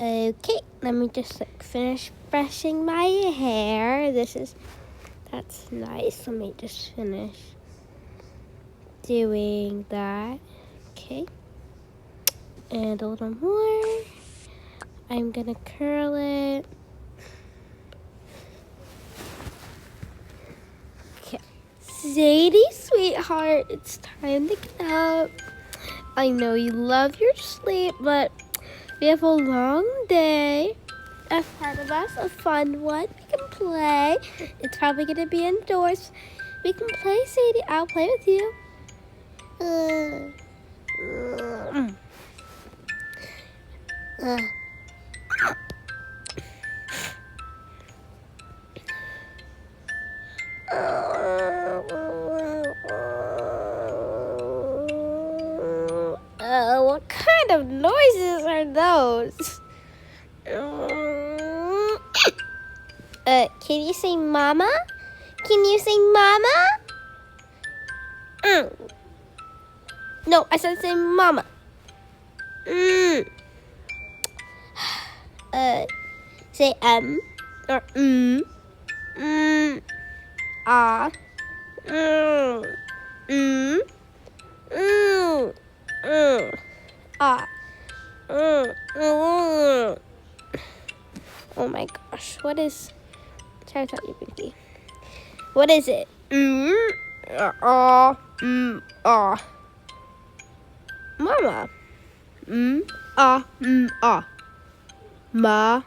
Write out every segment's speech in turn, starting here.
Okay, let me just finish brushing my hair. That's nice. Let me just finish doing that. Okay, and a little more. I'm gonna curl it. Okay, Sadie, sweetheart, it's time to get up. I know you love your sleep, but we have a long day ahead of us, a fun one. We can play. It's probably going to be indoors. We can play, Sadie. I'll play with you. What kind of noises are those? Can you say mama? Can you say mama? No, I said say mama. Say or ah, ah. Oh my gosh, what is? Try to tell you, Pinky. What is it? Mama. Ma.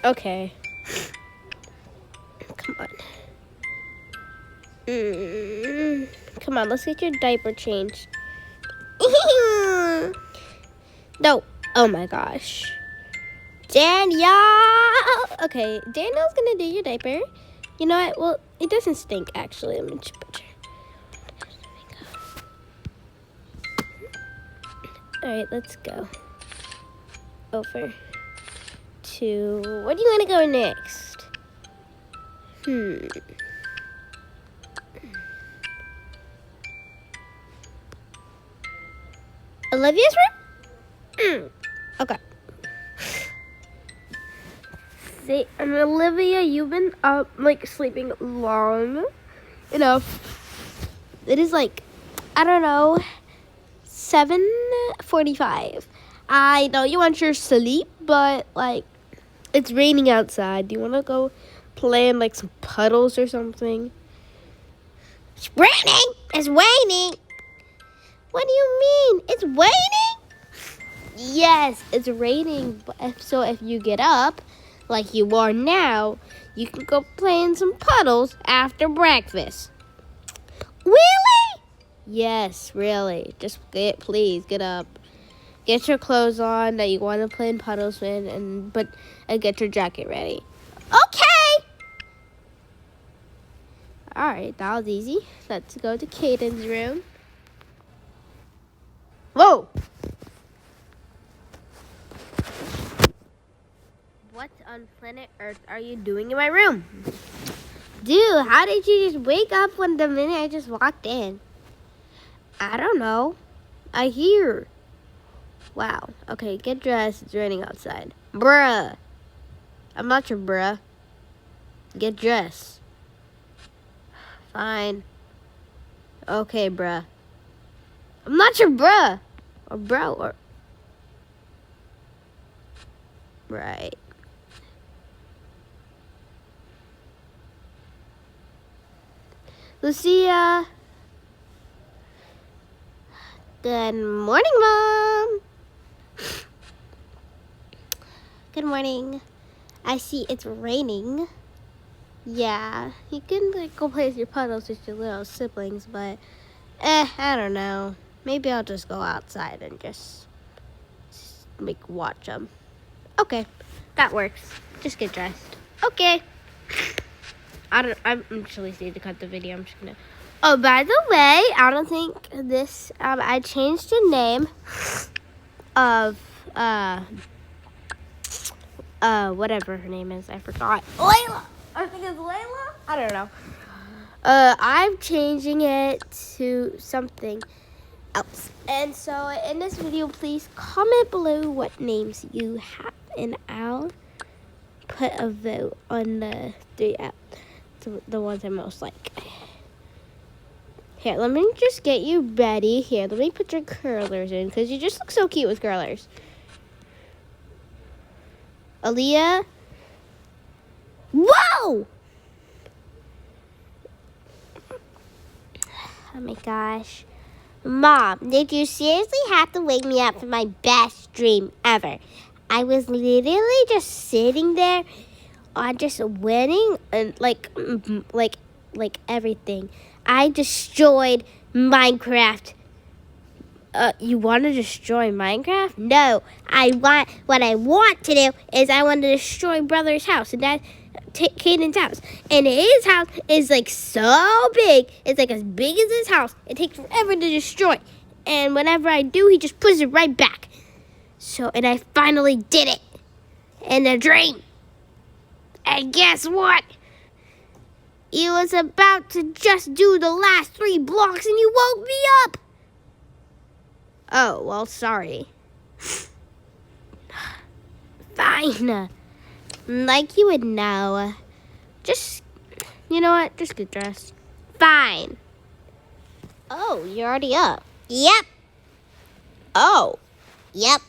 Okay. Come on. Come on, let's get your diaper changed. No. Oh my gosh. Danielle! Okay, Danielle's gonna do your diaper. You know what? Well, it doesn't stink actually. Let me just put your... Alright, let's go. Over to... Where do you want to go next? Olivia's room? Okay. See, and Olivia, you've been up, sleeping long enough. It is I don't know, 7:45. I know you want your sleep, but, it's raining outside. Do you want to go play in, some puddles or something? It's raining! It's raining! What do you mean? It's raining? Yes, it's raining. So if you get up, like you are now, you can go play in some puddles after breakfast. Really? Yes, really. Just please get up. Get your clothes on that you want to play in puddles in, and get your jacket ready. Okay. All right, that was easy. Let's go to Caden's room. Whoa! What on planet Earth are you doing in my room? Dude, how did you just wake up when the minute I just walked in? I don't know. I hear. Wow. Okay, get dressed. It's raining outside. Bruh. I'm not your bruh. Get dressed. Fine. Okay, bruh. I'm not your bruh. Or bro. Or... Right. Lucia. Good morning, Mom. Good morning. I see it's raining. Yeah, you can go play with your puddles with your little siblings, but I don't know. Maybe I'll just go outside and just watch them. Okay, that works. Just get dressed. Okay. I'm actually need to cut the video. I'm just gonna. Oh, by the way, I don't think this. I changed the name of whatever her name is. I forgot. Layla. I think it's Layla. I don't know. I'm changing it to something. else. And so in this video, please comment below what names you have, and I'll put a vote on the 3 apps, the ones I most like. Here, let me just get you ready. Here, let me put your curlers in, because you just look so cute with curlers. Aaliyah. Whoa! Oh my gosh. Mom, did you seriously have to wake me up for my best dream ever? I was literally just sitting there on just winning and like everything. I destroyed Minecraft. You want to destroy Minecraft? No. What I want to do is I want to destroy Brother's house, and that's Caden's house. And his house is like so big. It's like as big as his house. It takes forever to destroy. And whenever I do, he just puts it right back. So, and I finally did it in a dream. And guess what? He was about to just do the last 3 blocks and you woke me up. Oh, well, sorry. Fine. Like you would know. Just, you know what? Just get dressed. Fine. Oh, you're already up. Yep. Oh. Yep.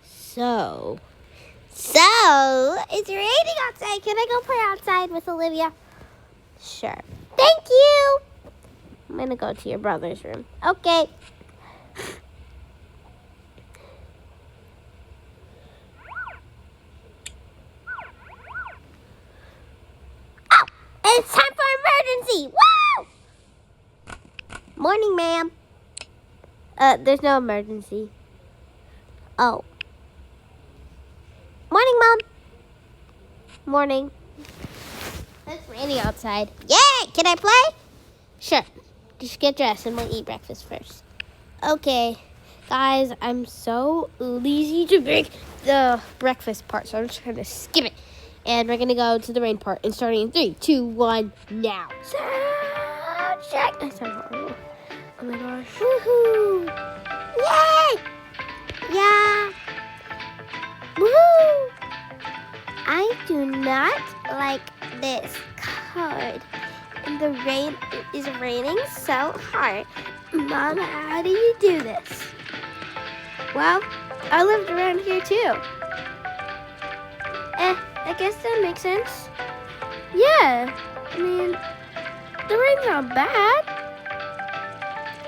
So, it's raining outside. Can I go play outside with Olivia? Sure. Thank you. I'm going to go to your brother's room. Okay. Oh, it's time for emergency. Woo! Morning, ma'am. There's no emergency. Oh. Morning, Mom. Morning. It's raining outside. Yay! Can I play? Sure. Just get dressed and we'll eat breakfast first. Okay. Guys, I'm so lazy to make the breakfast part, so I'm just going to skip it. And we're going to go to the rain part. And starting in 3, 2, 1, now. Sound check. That sounds horrible. Oh my gosh. Woohoo! Yay! Yeah. Woohoo! I do not like this card. And the rain is raining so hard. Mom, how do you do this? Well, I lived around here too. I guess that makes sense. Yeah, I mean, the rain's not bad.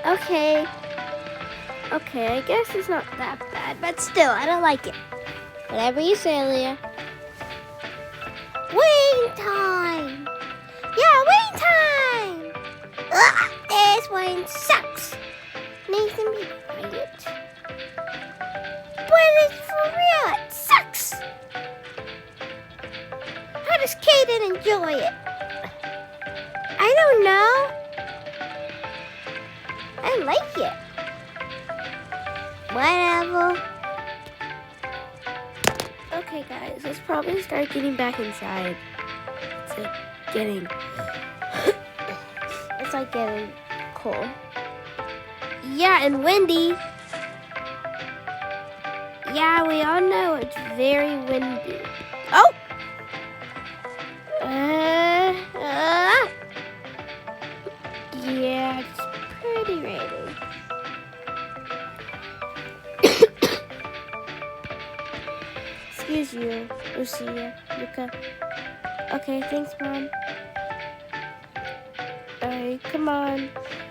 Okay, I guess it's not that bad, but still, I don't like it. Whatever you say, Leah. Waiting time! Yeah, waiting time! Ugh, this rain sucks. Nathan, be quiet. But it's for real, it sucks. How does Caden enjoy it? I don't know. I like it. Whatever. Okay, guys, let's probably start getting back inside. It's like getting cold. Yeah, and windy. Yeah, we all know it's very windy. Oh! Yeah, it's pretty rainy. Excuse you, Lucia, Luca. Okay, thanks, Mom. Alright, come on.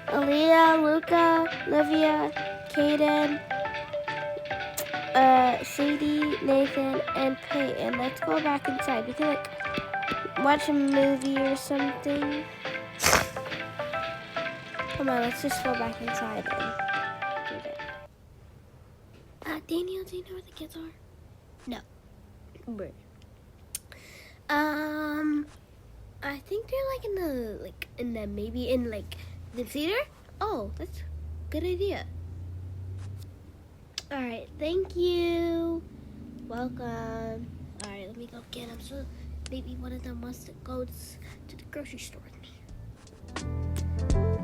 Aaliyah, Luca, Olivia, Caden, Sadie, Nathan, and Peyton. Let's go back inside. We can, watch a movie or something. Come on, let's just go back inside and do that. Daniel, do you know where the kids are? No. Where? I think they're maybe in the theater. Oh, that's a good idea. All right, thank you. Welcome. All right, let me go get them. So maybe one of them wants to go to the grocery store with me.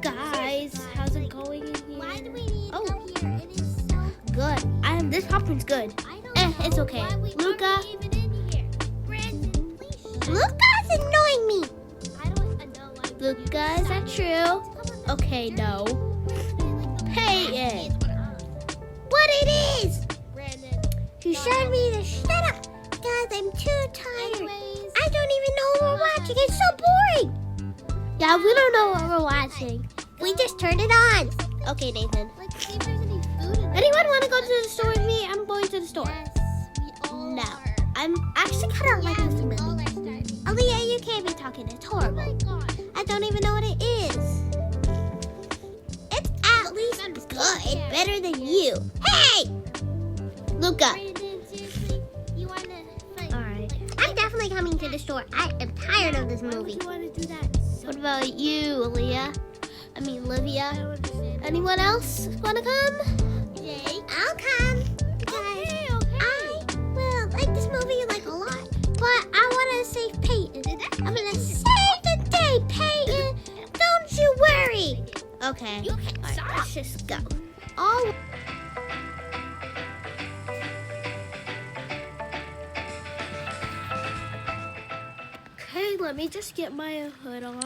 Guys, guys, how's it going in here? Why do we need Oh. to go here? It is so Good. This popcorn's good. I don't know. It's okay. Why Luca. are we even in here? Brandon, please shut up. Luca's annoying me. I don't know why. Luca, is that true? Okay, no. Peyton. What it is? Brandon. You showed me to shut up. Guys, I'm too tired. Anyways, I don't even know what we're watching. It's so boring. Yeah, we don't know what we're watching. We just turned it on. Okay, Nathan. like, see if there's any food in Anyone want to go to the store with me? I'm going to the store. Yes, we all No. are. I'm actually kind of like this we movie. all are starving. Aaliyah, you can't be talking. It's Oh horrible. my god. I don't even know what it is. It's at least good. Better than you. Hey! Luca. Brandon, seriously? You want to fight? Alright. I'm definitely coming to the store. I am tired of this Why would movie. you want to do that? What about you, Aaliyah? I mean, I Livia. don't understand. Anyone else want to come? Jake? I'll come. Okay. I will like this movie like a lot, but I want to save Peyton. I'm gonna save the day, Peyton. Don't you worry. Okay. You can All right, stop. let's just go. Oh. Okay, let me just get my hood on.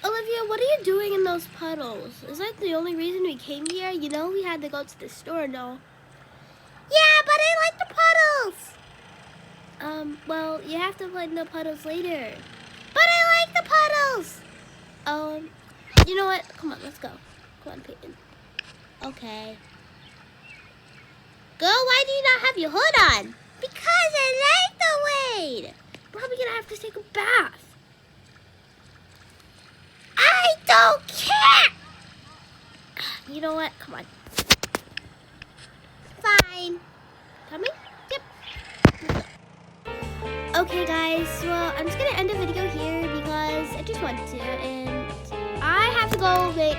Olivia, what are you doing in those puddles? Is that the only reason we came here? You know we had to go to the store, no? Yeah, but I like the puddles. Well, you have to play in the puddles later. But I like the puddles. You know what? Come on, let's go. Come on, Peyton. Okay. Girl, why do you not have your hood on? Because I like the rain. Probably gonna have to take a bath. I don't care. You know what? Come on. Fine. Coming? Yep. Okay, guys. Well, I'm just gonna end the video here because I just want to, and I have to go make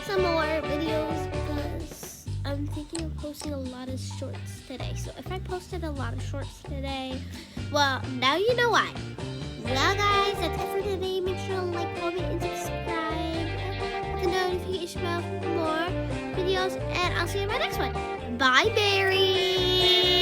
some more videos because I'm thinking of posting a lot of shorts today. So if I posted a lot of shorts today, well, now you know why. Well, guys, that's it for today. Make sure to like, comment, and subscribe. Hit the notification bell for more videos, and I'll see you in my next one. Bye, Barry.